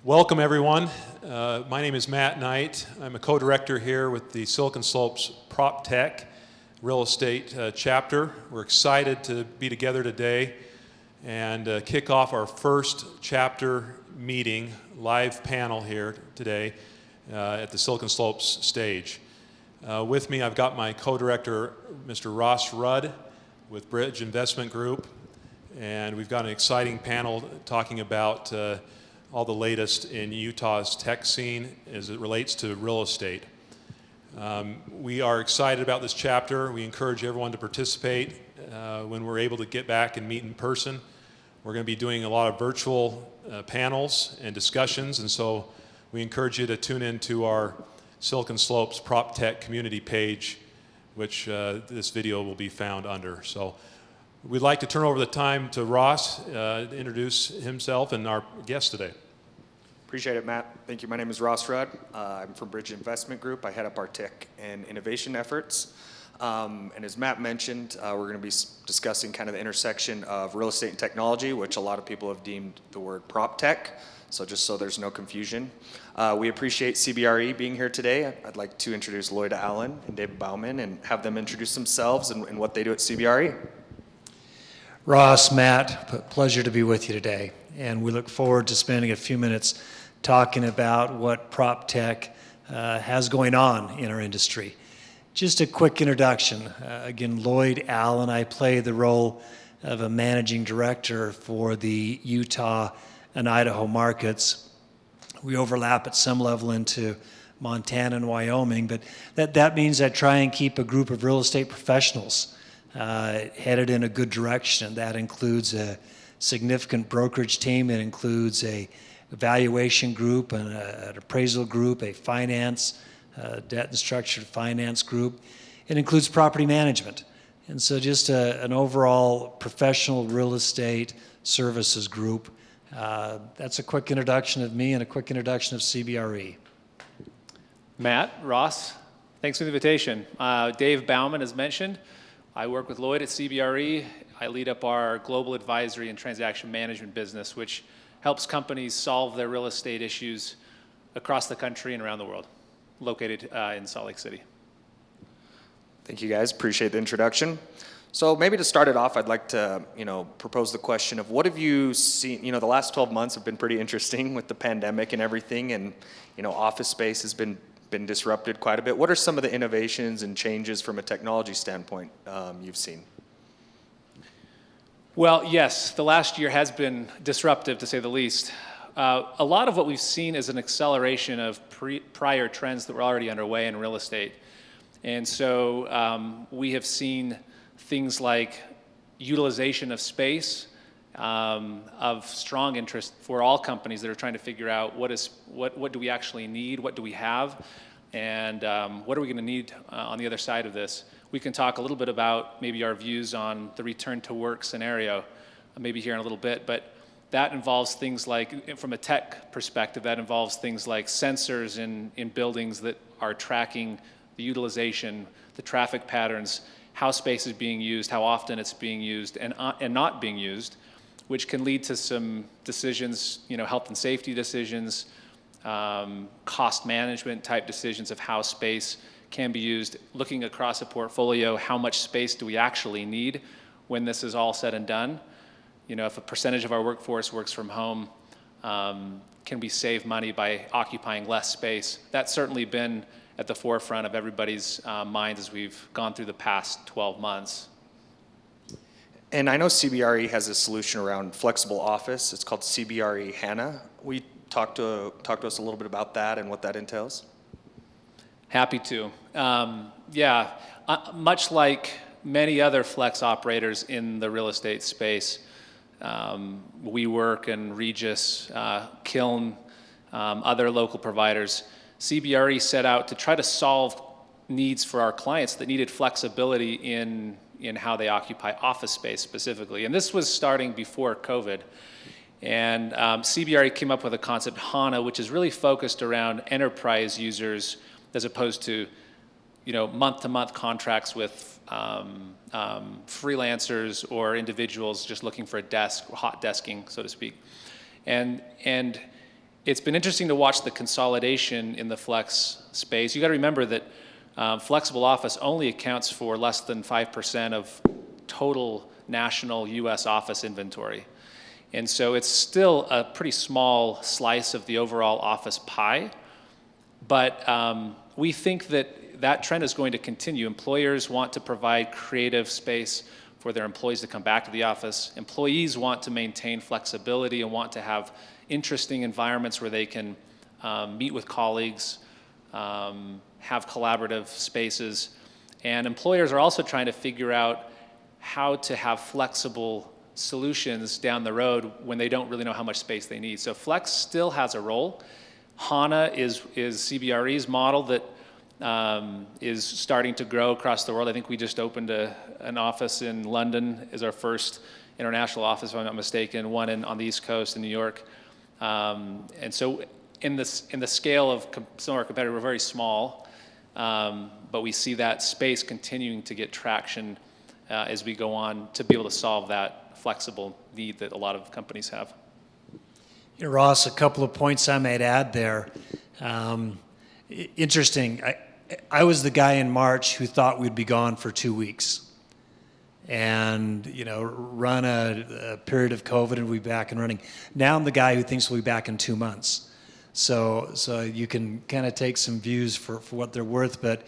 Welcome, everyone. My name is Matt Knight. I'm a co-director here with the Silicon Slopes PropTech real estate chapter. We're excited to be together today and kick off our first chapter meeting, live panel here today at the Silicon Slopes stage. With me, I've got my co-director, Mr. Ross Rudd with Bridge Investment Group, and we've got an exciting panel talking about all the latest in Utah's tech scene as it relates to real estate. We are excited about this chapter. We encourage everyone to participate when we're able to get back and meet in person. We're going to be doing a lot of virtual panels and discussions, and so we encourage you to tune into our Silicon Slopes PropTech community page, which this video will be found under. So we'd like to turn over the time to Ross to introduce himself and our guest today. Appreciate it, Matt. Thank you. My name is Ross Rudd. I'm from Bridge Investment Group. I head up our tech and innovation efforts. And as Matt mentioned, we're going to be discussing kind of the intersection of real estate and technology, which a lot of people have deemed the word PropTech. So just so there's no confusion. We appreciate CBRE being here today. I'd like to introduce Lloyd Allen and David Bauman and have them introduce themselves and what they do at CBRE. Ross, Matt, pleasure to be with you today. And we look forward to spending a few minutes talking about what PropTech has going on in our industry. Just a quick introduction. Again, Lloyd Allen, I play the role of a managing director for the Utah and Idaho markets. We overlap at some level into Montana and Wyoming, but that means I try and keep a group of real estate professionals headed in a good direction. That includes a significant brokerage team. It includes a evaluation group and an appraisal group, a finance, debt and structured finance group. It includes property management. And so just an overall professional real estate services group. That's a quick introduction of me and a quick introduction of CBRE. Matt, Ross, thanks for the invitation. Dave Bauman, as mentioned. I work with Lloyd at CBRE. I lead up our global advisory and transaction management business, which helps companies solve their real estate issues across the country and around the world, located in Salt Lake City. Thank you, guys. Appreciate the introduction. So maybe to start it off, I'd like to, propose the question of what have you seen? The last 12 months have been pretty interesting with the pandemic and everything, and office space has been disrupted quite a bit. What are some of the innovations and changes from a technology standpoint you've seen? Well, yes, the last year has been disruptive, to say the least. A lot of what we've seen is an acceleration of prior trends that were already underway in real estate. And so we have seen things like utilization of space of strong interest for all companies that are trying to figure out what do we actually need, what do we have, and what are we going to need on the other side of this. We can talk a little bit about maybe our views on the return to work scenario, maybe here in a little bit, but that involves things like, from a tech perspective, that involves things like sensors in buildings that are tracking the utilization, the traffic patterns, how space is being used, how often it's being used and not being used, which can lead to some decisions, health and safety decisions, cost management type decisions of how space can be used. Looking across a portfolio, how much space do we actually need when this is all said and done? If a percentage of our workforce works from home, can we save money by occupying less space? That's certainly been at the forefront of everybody's minds as we've gone through the past 12 months. And I know CBRE has a solution around flexible office. It's called CBRE HANA. We talk to us a little bit about that and what that entails. Happy to. Much like many other flex operators in the real estate space, WeWork and Regus, Kiln, other local providers, CBRE set out to try to solve needs for our clients that needed flexibility in how they occupy office space specifically. And this was starting before COVID. And CBRE came up with a concept, HANA, which is really focused around enterprise users as opposed to month-to-month contracts with freelancers or individuals just looking for a desk, hot desking, so to speak. And it's been interesting to watch the consolidation in the flex space. You got to remember that flexible office only accounts for less than 5% of total national U.S. office inventory. And so it's still a pretty small slice of the overall office pie. But we think that that trend is going to continue. Employers want to provide creative space for their employees to come back to the office. Employees want to maintain flexibility and want to have interesting environments where they can meet with colleagues, have collaborative spaces. And employers are also trying to figure out how to have flexible solutions down the road when they don't really know how much space they need. So flex still has a role. HANA is CBRE's model that is starting to grow across the world. I think we just opened an office in London as our first international office, if I'm not mistaken, one on the East Coast in New York. And so in the scale of some of our competitors, we're very small, but we see that space continuing to get traction as we go on to be able to solve that flexible need that a lot of companies have. You know, Ross, a couple of points I might add there. Interesting. I was the guy in March who thought we'd be gone for 2 weeks, and run a period of COVID and we'll be back and running. Now I'm the guy who thinks we'll be back in 2 months. So you can kind of take some views for what they're worth. But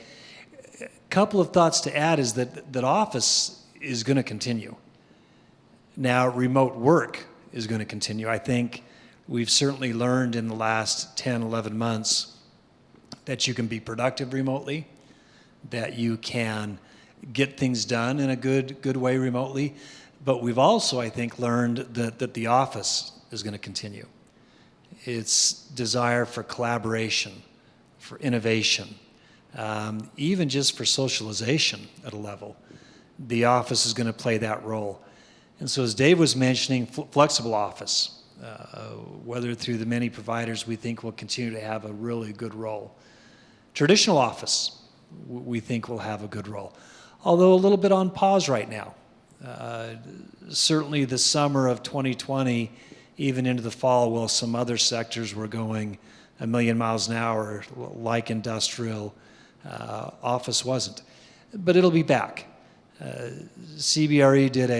a couple of thoughts to add is that office is going to continue. Now remote work is going to continue. I think we've certainly learned in the last 10, 11 months that you can be productive remotely, that you can get things done in a good way remotely. But we've also, I think, learned that the office is going to continue. Its desire for collaboration, for innovation, even just for socialization at a level, the office is going to play that role. And so as Dave was mentioning, flexible office, whether through the many providers, we think will continue to have a really good role. Traditional office, we think will have a good role, although a little bit on pause right now. Certainly the summer of 2020, even into the fall, while some other sectors were going a million miles an hour, like industrial, office wasn't. But it'll be back. CBRE did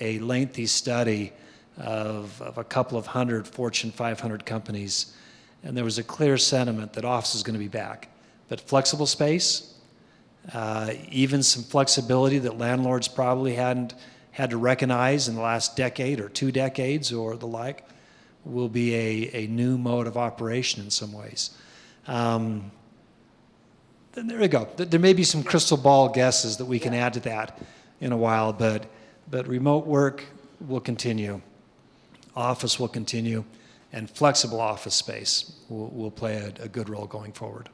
a lengthy study of a couple of hundred Fortune 500 companies, and there was a clear sentiment that office is going to be back. But flexible space, even some flexibility that landlords probably hadn't had to recognize in the last decade or 2 decades or the like, will be a new mode of operation in some ways. Then there we go. There may be some crystal ball guesses that we can add to that in a while, but remote work will continue. Office will continue, and flexible office space will play a good role going forward.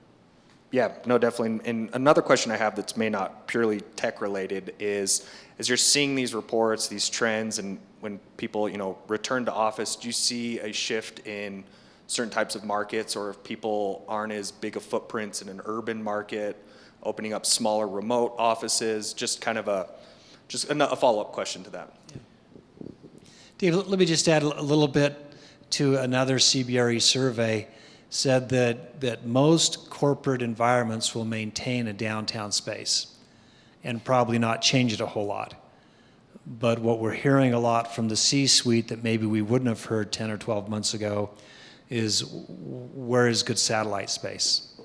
Yeah, no, definitely. And another question I have that's may not purely tech related is, as you're seeing these reports, these trends, and when people, return to office, do you see a shift in certain types of markets, or if people aren't as big of footprints in an urban market, opening up smaller remote offices? Just kind of a follow-up question to that. Yeah. Dave, let me just add a little bit to another CBRE survey. Said that most corporate environments will maintain a downtown space and probably not change it a whole lot. But what we're hearing a lot from the C-suite that maybe we wouldn't have heard 10 or 12 months ago is where is good satellite space?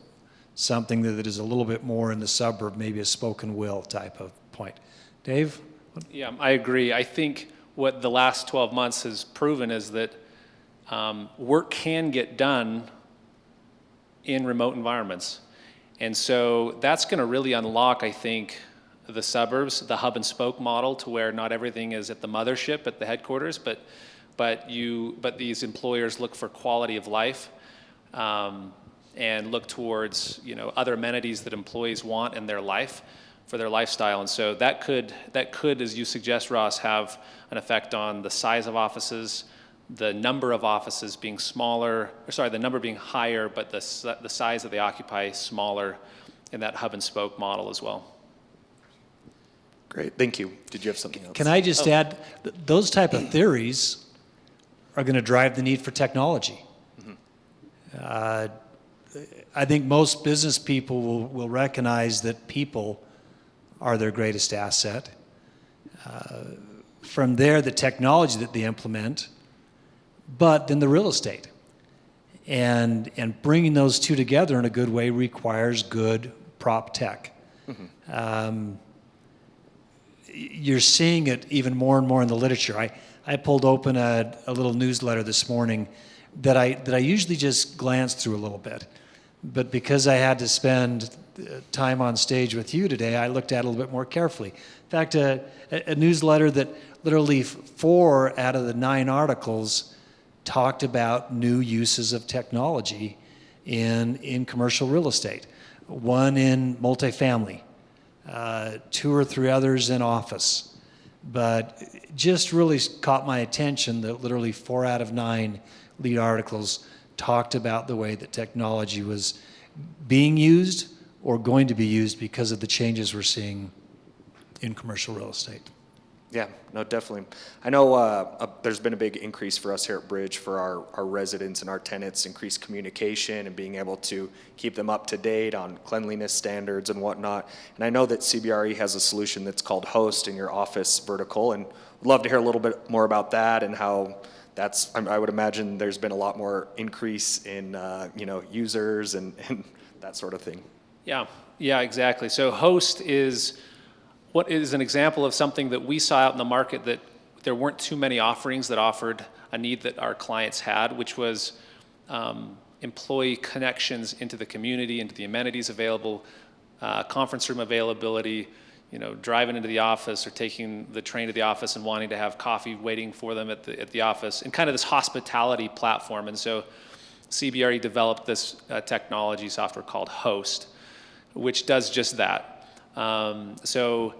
Something that is a little bit more in the suburb, maybe a spoken will type of point. Dave? Yeah, I agree. I think what the last 12 months has proven is that work can get done in remote environments. And so that's going to really unlock, I think, the suburbs, the hub and spoke model, to where not everything is at the mothership, at the headquarters, but these employers look for quality of life and look towards other amenities that employees want in their life for their lifestyle. And so that could, as you suggest, Ross, have an effect on the size of offices, the number of offices being the number being higher, but the size that they occupy smaller in that hub and spoke model as well. Great, thank you. Did you have something else? Can I just add, those type of theories are going to drive the need for technology. I think most business people will recognize that people are their greatest asset. From there, the technology that they implement, but then the real estate. And bringing those two together in a good way requires good prop tech. You're seeing it even more and more in the literature. I pulled open a little newsletter this morning that I usually just glance through a little bit. But because I had to spend time on stage with you today, I looked at it a little bit more carefully. In fact, a newsletter that literally 4 out of the 9 articles talked about new uses of technology in commercial real estate. 1 in multifamily, 2 or 3 others in office. But just really caught my attention that literally 4 out of 9 lead articles talked about the way that technology was being used or going to be used because of the changes we're seeing in commercial real estate. Yeah, no, definitely. I know there's been a big increase for us here at Bridge for our residents and our tenants, increased communication and being able to keep them up to date on cleanliness standards and whatnot. And I know that CBRE has a solution that's called Host in your office vertical, and would love to hear a little bit more about that and how that's, I would imagine there's been a lot more increase in users and that sort of thing. Yeah, exactly. So Host is what is an example of something that we saw out in the market that there weren't too many offerings that offered a need that our clients had, which was employee connections into the community, into the amenities available, conference room availability, driving into the office or taking the train to the office and wanting to have coffee waiting for them at the office, and kind of this hospitality platform. And so CBRE developed this technology software called Host, which does just that. So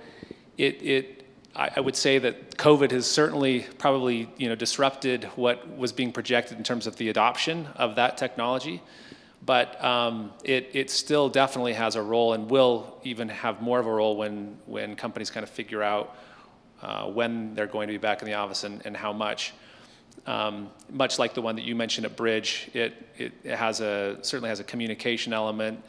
I would say that COVID has certainly probably disrupted what was being projected in terms of the adoption of that technology, but it still definitely has a role and will even have more of a role when companies kind of figure out when they're going to be back in the office and how much. Much like the one that you mentioned at Bridge, it certainly has a communication element.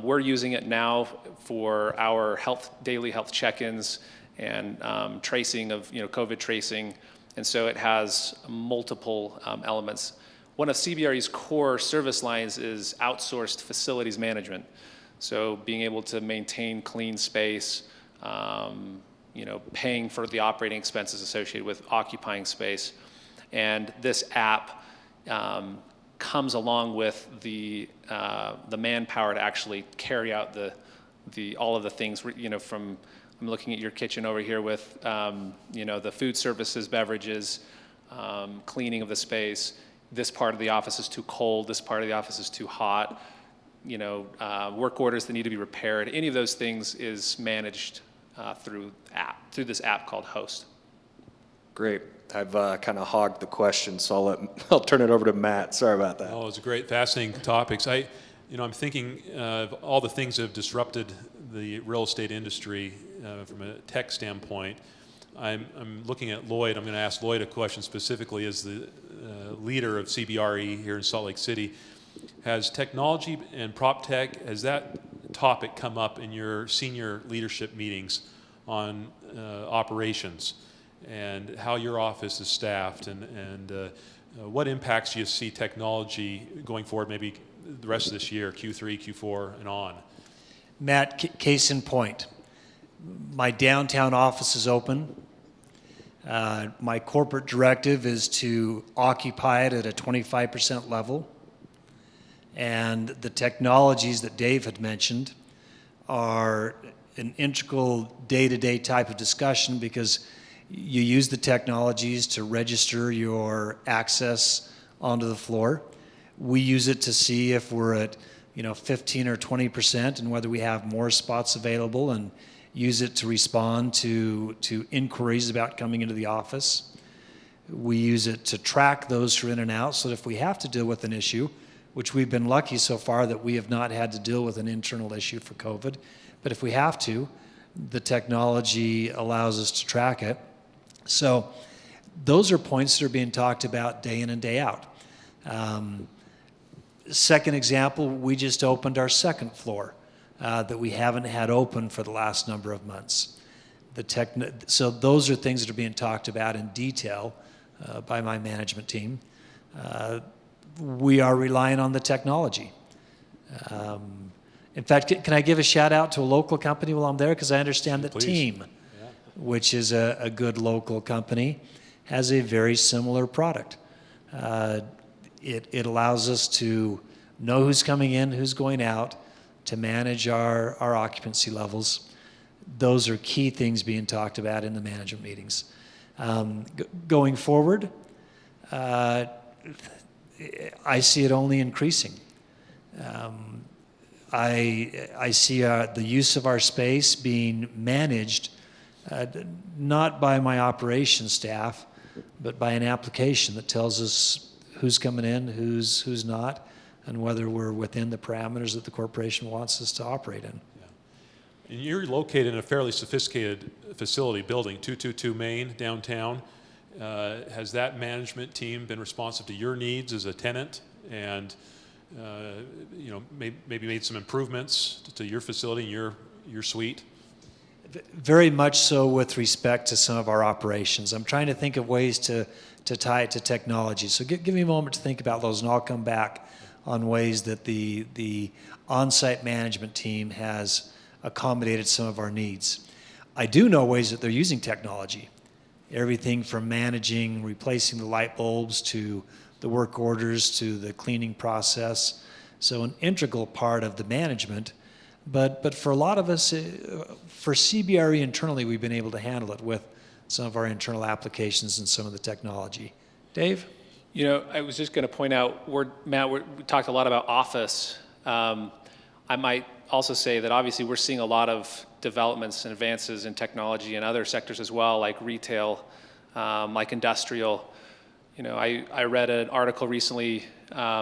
We're using it now for our daily health check-ins and tracing of COVID tracing, and so it has multiple elements. One of CBRE's core service lines is outsourced facilities management. So being able to maintain clean space, paying for the operating expenses associated with occupying space, and this app comes along with the manpower to actually carry out all of the things. From I'm looking at your kitchen over here with the food services, beverages, cleaning of the space. This part of the office is too cold. This part of the office is too hot. Work orders that need to be repaired. Any of those things is managed through this app called Host. Great. I've kind of hogged the question, so I'll turn it over to Matt. Sorry about that. Oh, it's a great, fascinating topics. I'm thinking of all the things that have disrupted the real estate industry from a tech standpoint. I'm looking at Lloyd. I'm going to ask Lloyd a question specifically as the leader of CBRE here in Salt Lake City. Has technology and PropTech, has that topic come up in your senior leadership meetings on operations and how your office is staffed and what impacts do you see technology going forward, maybe the rest of this year, Q3, Q4, and on? Matt, case in point, my downtown office is open. My corporate directive is to occupy it at a 25% level. And the technologies that Dave had mentioned are an integral day-to-day type of discussion because you use the technologies to register your access onto the floor. We use it to see if we're at 15 or 20% and whether we have more spots available, and use it to respond to inquiries about coming into the office. We use it to track those who are in and out, so that if we have to deal with an issue, which we've been lucky so far that we have not had to deal with an internal issue for COVID, but if we have to, the technology allows us to track it. So those are points that are being talked about day in and day out. Second example, we just opened our second floor that we haven't had open for the last number of months. So those are things that are being talked about in detail by my management team. We are relying on the technology. In fact, can I give a shout out to a local company while I'm there? Because I understand that Please. Team, which is a good local company, has a very similar product. It allows us to know who's coming in, who's going out, to manage our occupancy levels. Those are key things being talked about in the management meetings. Going forward, I see it only increasing. I see the use of our space being managed not by my operations staff, but by an application that tells us who's coming in, who's not, and whether we're within the parameters that the corporation wants us to operate in. And you're located in a fairly sophisticated facility building, 222 Main, downtown. Has that management team been responsive to your needs as a tenant and maybe made some improvements to your facility, your suite? Very much so with respect to some of our operations. I'm trying to think of ways to tie it to technology. So give me a moment to think about those, and I'll come back on ways that the on-site management team has accommodated some of our needs. I do know ways that they're using technology. Everything from managing, replacing the light bulbs, to the work orders, to the cleaning process. So an integral part of the management. But for a lot of us, for CBRE internally, we've been able to handle it with some of our internal applications and some of the technology. Dave? I was just going to point out, Matt, we talked a lot about office. I might also say that obviously we're seeing a lot of developments and advances in technology in other sectors as well, like retail, like industrial. I read an article recently,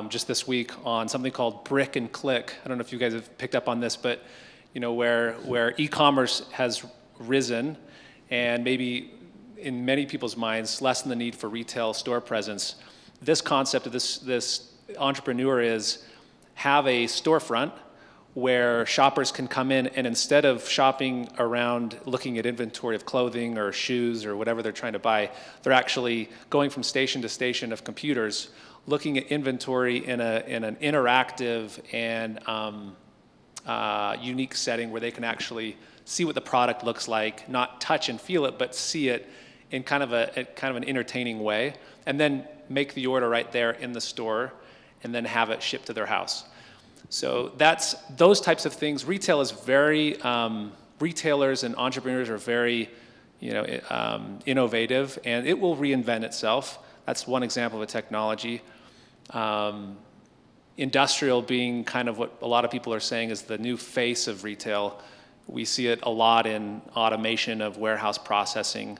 just this week, on something called brick and click. I don't know if you guys have picked up on this, but where e-commerce has risen, and maybe in many people's minds lessen the need for retail store presence. This concept of this entrepreneur is have a storefront where shoppers can come in, and instead of shopping around looking at inventory of clothing or shoes or whatever they're trying to buy, they're actually going from station to station of computers, looking at inventory in an interactive and unique setting where they can actually see what the product looks like, not touch and feel it, but see it in kind of an entertaining way, and then make the order right there in the store, and then have it shipped to their house. So that's those types of things. Retail is very retailers and entrepreneurs are very innovative, and it will reinvent itself. That's one example of a technology. Industrial being kind of what a lot of people are saying is the new face of retail. We see it a lot in automation of warehouse processing.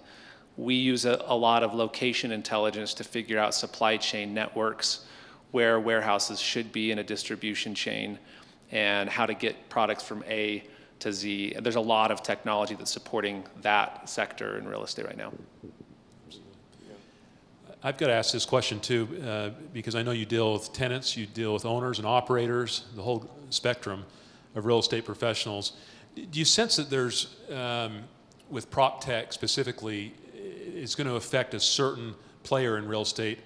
We use a lot of location intelligence to figure out supply chain networks, where warehouses should be in a distribution chain, and how to get products from A to Z. And there's a lot of technology that's supporting that sector in real estate right now. I've got to ask this question too, because I know you deal with tenants, you deal with owners and operators, the whole spectrum of real estate professionals. Do you sense that there's, with PropTech specifically, it's going to affect a certain player in real estate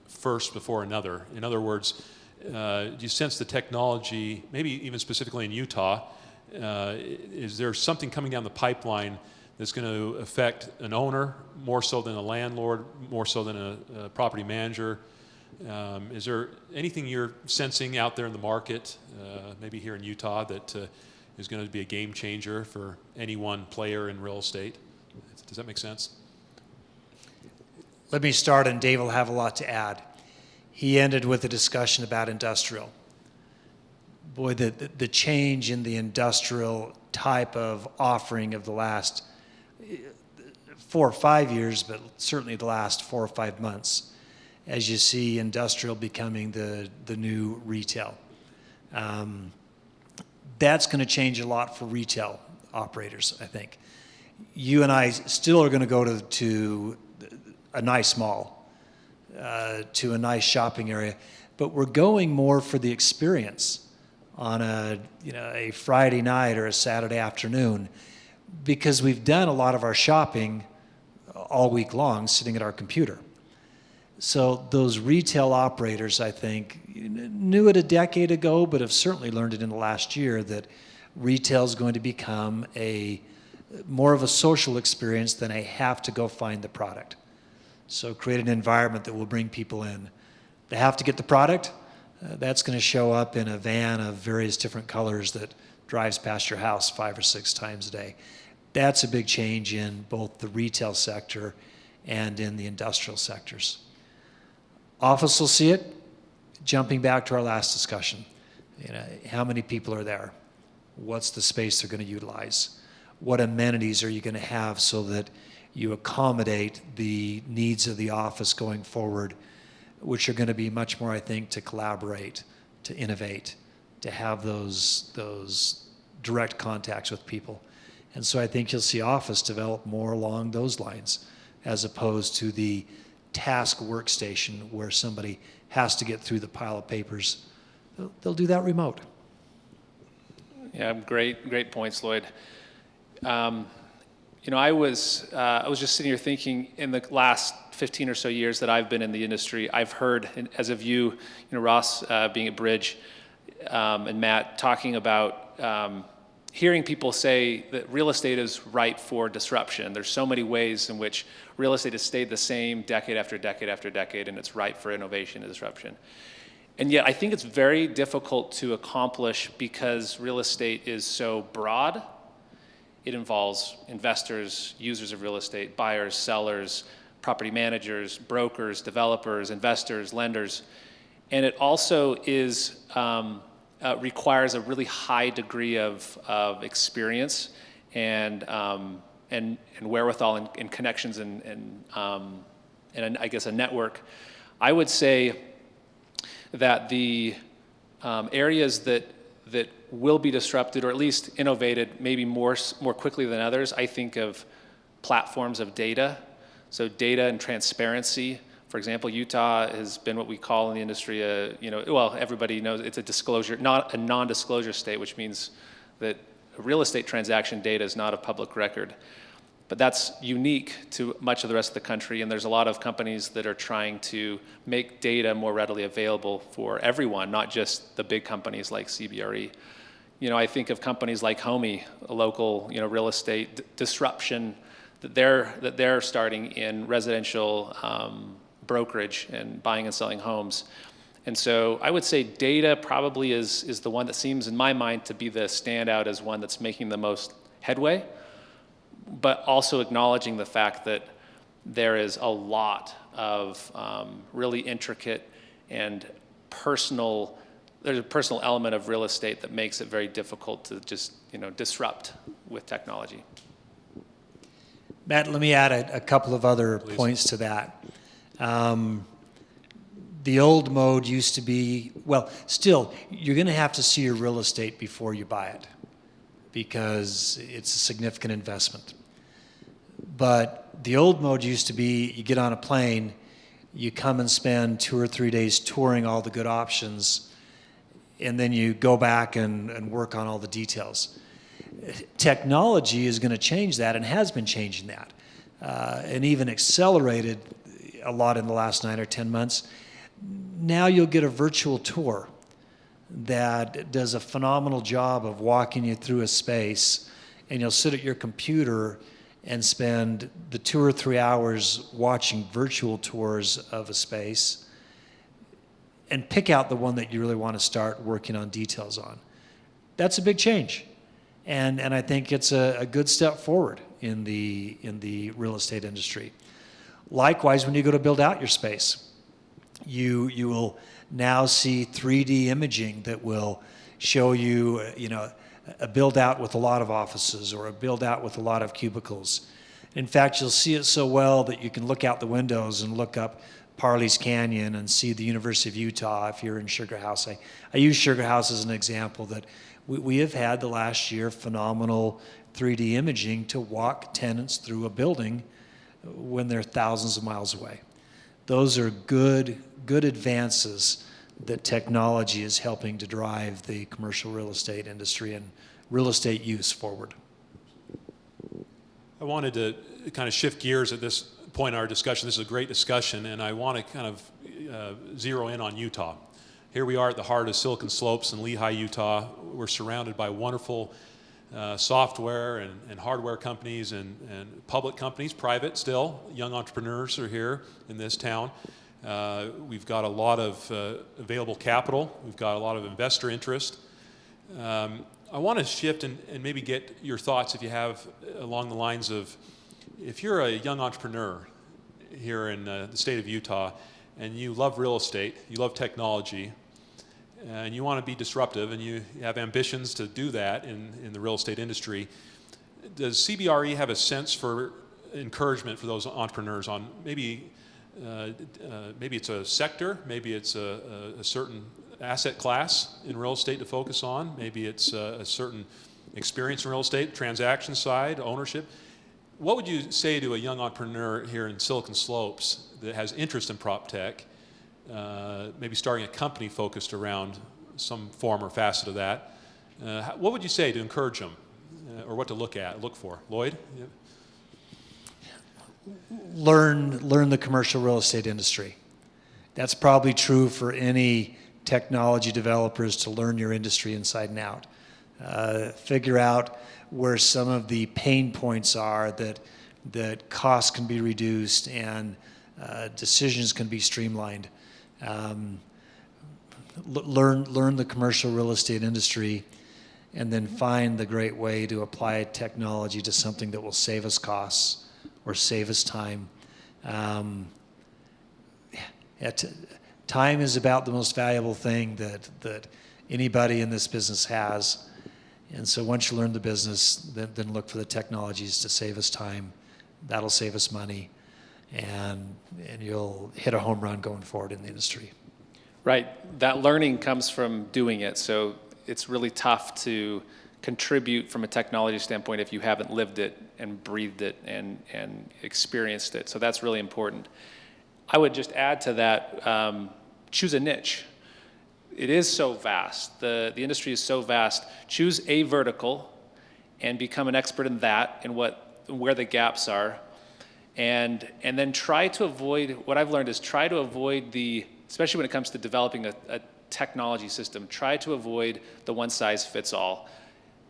first before another? In other words, do you sense the technology, maybe even specifically in Utah, is there something coming down the pipeline that's going to affect an owner more so than a landlord, more so than a property manager? Is there anything you're sensing out there in the market, maybe here in Utah, that is going to be a game changer for any one player in real estate? Does that make sense? Let me start, and Dave will have a lot to add. He ended with a discussion about industrial. Boy, the change in the industrial type of offering of the last 4 or 5 years, but certainly the last 4 or 5 months, as you see industrial becoming the new retail. That's going to change a lot for retail operators, I think. You and I still are going to go to a nice mall, to a nice shopping area. but we're going more for the experience on a Friday night or a Saturday afternoon, because we've done a lot of our shopping all week long sitting at our computer. So those retail operators, I think, knew it a decade ago, but have certainly learned it in the last year, that retail is going to become more of a social experience than a have to go find the product. So create an environment that will bring people in. They have to get the product. That's going to show up in a van of various different colors that drives past your house 5 or 6 times a day. That's a big change in both the retail sector and in the industrial sectors. Office will see it. Jumping back to our last discussion, how many people are there? What's the space they're going to utilize? What amenities are you going to have so that you accommodate the needs of the office going forward, which are going to be much more, I think, to collaborate, to innovate, to have those direct contacts with people. And so I think you'll see office develop more along those lines, as opposed to the task workstation where somebody has to get through the pile of papers. They'll do that remote. Yeah, great points, Lloyd. I was just sitting here thinking, in the last 15 or so years that I've been in the industry, I've heard, as of you, Ross being at Bridge, and Matt talking about hearing people say that real estate is ripe for disruption. There's so many ways in which real estate has stayed the same decade after decade after decade, and it's ripe for innovation and disruption. And yet I think it's very difficult to accomplish because real estate is so broad. It involves investors, users of real estate, buyers, sellers, property managers, brokers, developers, investors, lenders. And it also is requires a really high degree of experience and wherewithal and connections and I guess a network. I would say that the areas that will be disrupted, or at least innovated maybe more quickly than others, I think of platforms of data. So data and transparency. For example, Utah has been what we call in the industry everybody knows it's a disclosure, not a non-disclosure state, which means that real estate transaction data is not a public record. But that's unique to much of the rest of the country, and there's a lot of companies that are trying to make data more readily available for everyone, not just the big companies like CBRE. I think of companies like Homey, a local real estate disruption that they're starting in residential brokerage and buying and selling homes. And so I would say data probably is the one that seems in my mind to be the standout as one that's making the most headway, but also acknowledging the fact that there is a lot of really intricate and there's a personal element of real estate that makes it very difficult to just disrupt with technology. Matt, let me add a couple of other Please. points to that. The old mode used to be, still, you're going to have to see your real estate before you buy it, because it's a significant investment. But the old mode used to be, you get on a plane, you come and spend 2 or 3 days touring all the good options, and then you go back and work on all the details. Technology is going to change that, and has been changing that, and even accelerated a lot in the last 9 or 10 months. Now you'll get a virtual tour that does a phenomenal job of walking you through a space, and you'll sit at your computer and spend the 2 or 3 hours watching virtual tours of a space and pick out the one that you really want to start working on details on. That's a big change. And I think it's a good step forward in the real estate industry. Likewise, when you go to build out your space, you will now see 3D imaging that will show you, a build out with a lot of offices or a build out with a lot of cubicles. In fact, you'll see it so well that you can look out the windows and look up Parley's Canyon and see the University of Utah if you're in Sugar House. I use Sugar House as an example that we have had the last year phenomenal 3D imaging to walk tenants through a building when they're thousands of miles away. Those are good advances that technology is helping to drive the commercial real estate industry and real estate use forward. I wanted to kind of shift gears at this point in our discussion. This is a great discussion, and I want to kind of zero in on Utah. Here we are at the heart of Silicon Slopes in Lehigh, Utah. We're surrounded by wonderful software and hardware companies and public companies, private still. Young entrepreneurs are here in this town. We've got a lot of available capital. We've got a lot of investor interest. I want to shift and maybe get your thoughts, if you have, along the lines of, if you're a young entrepreneur here in the state of Utah and you love real estate, you love technology, and you want to be disruptive and you have ambitions to do that in the real estate industry, does CBRE have a sense for encouragement for those entrepreneurs on maybe it's a sector, maybe it's a certain asset class in real estate to focus on, maybe it's a certain experience in real estate, transaction side, ownership? What would you say to a young entrepreneur here in Silicon Slopes that has interest in PropTech, maybe starting a company focused around some form or facet of that? What would you say to encourage them, or what to look for? Lloyd? Yeah. Learn the commercial real estate industry. That's probably true for any technology developers, to learn your industry inside and out. Figure out where some of the pain points are, that costs can be reduced and decisions can be streamlined. Learn the commercial real estate industry, and then find the great way to apply technology to something that will save us costs or save us time. Time is about the most valuable thing that anybody in this business has. And so once you learn the business, then look for the technologies to save us time. That'll save us money, and you'll hit a home run going forward in the industry. Right. That learning comes from doing it. So it's really tough to contribute from a technology standpoint if you haven't lived it and breathed it and experienced it. So that's really important. I would just add to that, choose a niche. It is so vast. The industry is so vast. Choose a vertical and become an expert in that and where the gaps are. And then try to avoid, what I've learned is try to avoid especially when it comes to developing a technology system, try to avoid the one size fits all.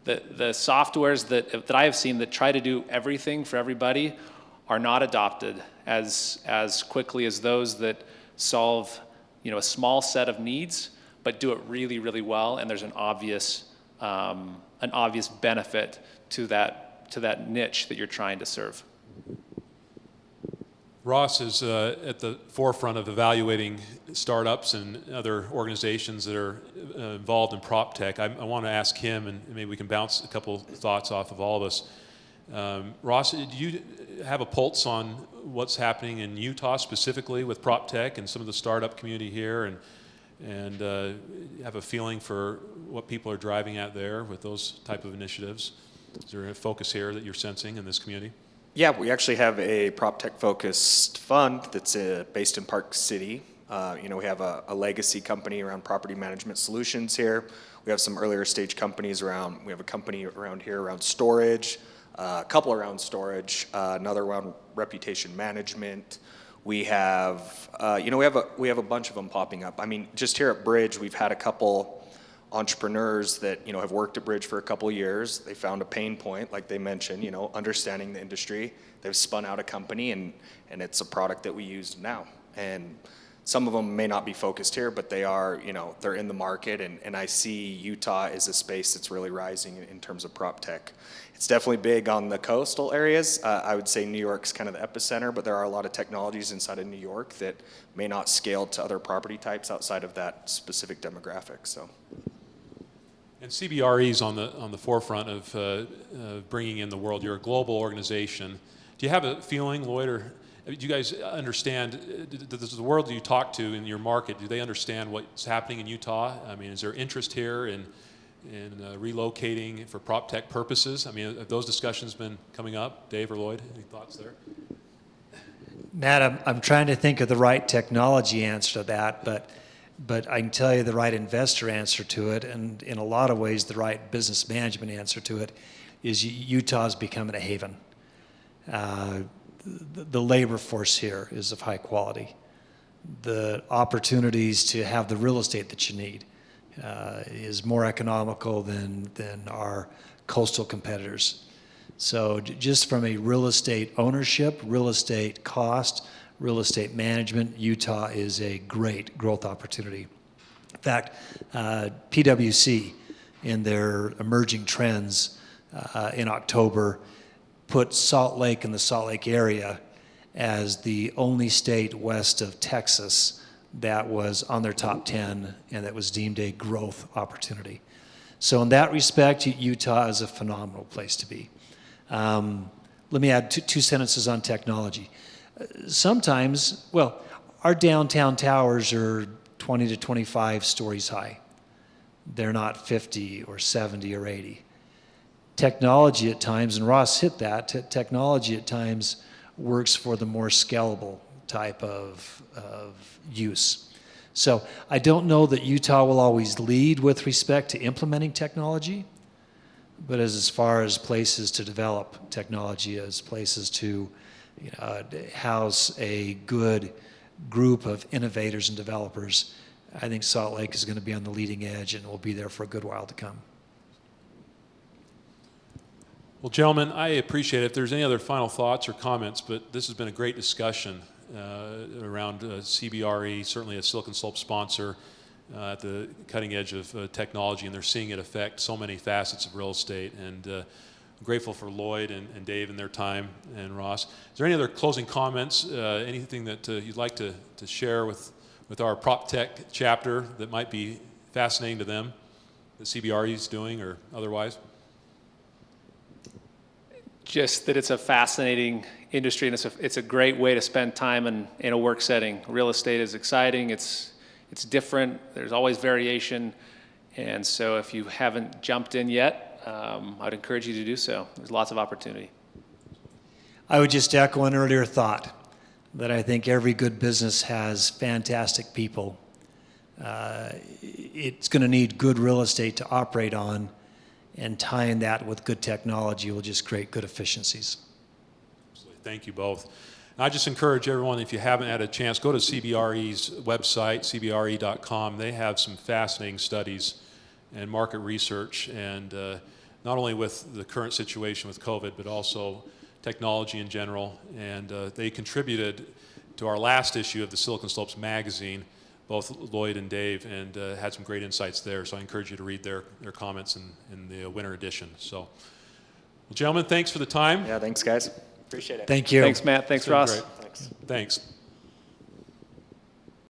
The softwares that I have seen that try to do everything for everybody are not adopted as quickly as those that solve, a small set of needs, but do it really, really well, and there's an obvious benefit to that niche that you're trying to serve. Ross is at the forefront of evaluating startups and other organizations that are involved in PropTech. I want to ask him, and maybe we can bounce a couple thoughts off of all of us. Ross, do you have a pulse on what's happening in Utah specifically with PropTech and some of the startup community here, and have a feeling for what people are driving at there with those type of initiatives? Is there a focus here that you're sensing in this community? Yeah, we actually have a PropTech-focused fund that's based in Park City. We have a legacy company around property management solutions here. We have some earlier stage companies around. We have a company around here around storage, a couple around storage, another around reputation management. We have, we have a bunch of them popping up. I mean, just here at Bridge, we've had a couple entrepreneurs that have worked at Bridge for a couple of years. They found a pain point, like they mentioned, understanding the industry. They've spun out a company, and it's a product that we use now. And some of them may not be focused here, but they are, they're in the market. And I see Utah as a space that's really rising in terms of PropTech. It's definitely big on the coastal areas. I would say New York's kind of the epicenter, but there are a lot of technologies inside of New York that may not scale to other property types outside of that specific demographic. So. And CBRE is on the forefront of bringing in the world. You're a global organization. Do you have a feeling, Lloyd, or do you guys understand, does the world you talk to in your market, do they understand what's happening in Utah? I mean, is there interest here in relocating for PropTech purposes? I mean, have those discussions been coming up? Dave or Lloyd, any thoughts there? Matt, I'm trying to think of the right technology answer to that, but But I can tell you the right investor answer to it, and in a lot of ways the right business management answer to it, is Utah's becoming a haven. The labor force here is of high quality. The opportunities to have the real estate that you need is more economical than our coastal competitors. So just from a real estate ownership, real estate cost, real estate management, Utah is a great growth opportunity. In fact, PwC, in their emerging trends in October, put Salt Lake and the Salt Lake area as the only state west of Texas that was on their top 10 and that was deemed a growth opportunity. So in that respect, Utah is a phenomenal place to be. Let me add two sentences on technology. Sometimes, well, our downtown towers are 20 to 25 stories high. They're not 50 or 70 or 80. Technology at times, and Ross hit that, technology at times works for the more scalable type of use. So I don't know that Utah will always lead with respect to implementing technology, but as far as places to develop technology, as places to house a good group of innovators and developers, I think Salt Lake is going to be on the leading edge and will be there for a good while to come. Well, gentlemen, I appreciate it. If there's any other final thoughts or comments, but this has been a great discussion around CBRE, certainly a Silicon Slopes sponsor at the cutting edge of technology, and they're seeing it affect so many facets of real estate. And I'm grateful for Lloyd and Dave and their time, and Ross. Is there any other closing comments, anything that you'd like to share with our PropTech chapter that might be fascinating to them, that CBRE is doing or otherwise? Just that it's a fascinating industry, and it's a great way to spend time in a work setting. Real estate is exciting. It's different. There's always variation, and so if you haven't jumped in yet, I'd encourage you to do so. There's lots of opportunity. I would just echo an earlier thought that I think every good business has fantastic people. It's going to need good real estate to operate on, and tying that with good technology will just create good efficiencies. Absolutely. Thank you both. And I just encourage everyone, if you haven't had a chance, go to CBRE's website, cbre.com. They have some fascinating studies and market research, and not only with the current situation with COVID, but also technology in general. And they contributed to our last issue of the Silicon Slopes magazine, both Lloyd and Dave, and had some great insights there. So I encourage you to read their comments in the winter edition. So, well, gentlemen, thanks for the time. Yeah, thanks, guys. Appreciate it. Thank you. Thanks, Matt. Thanks, Ross. Great. Thanks.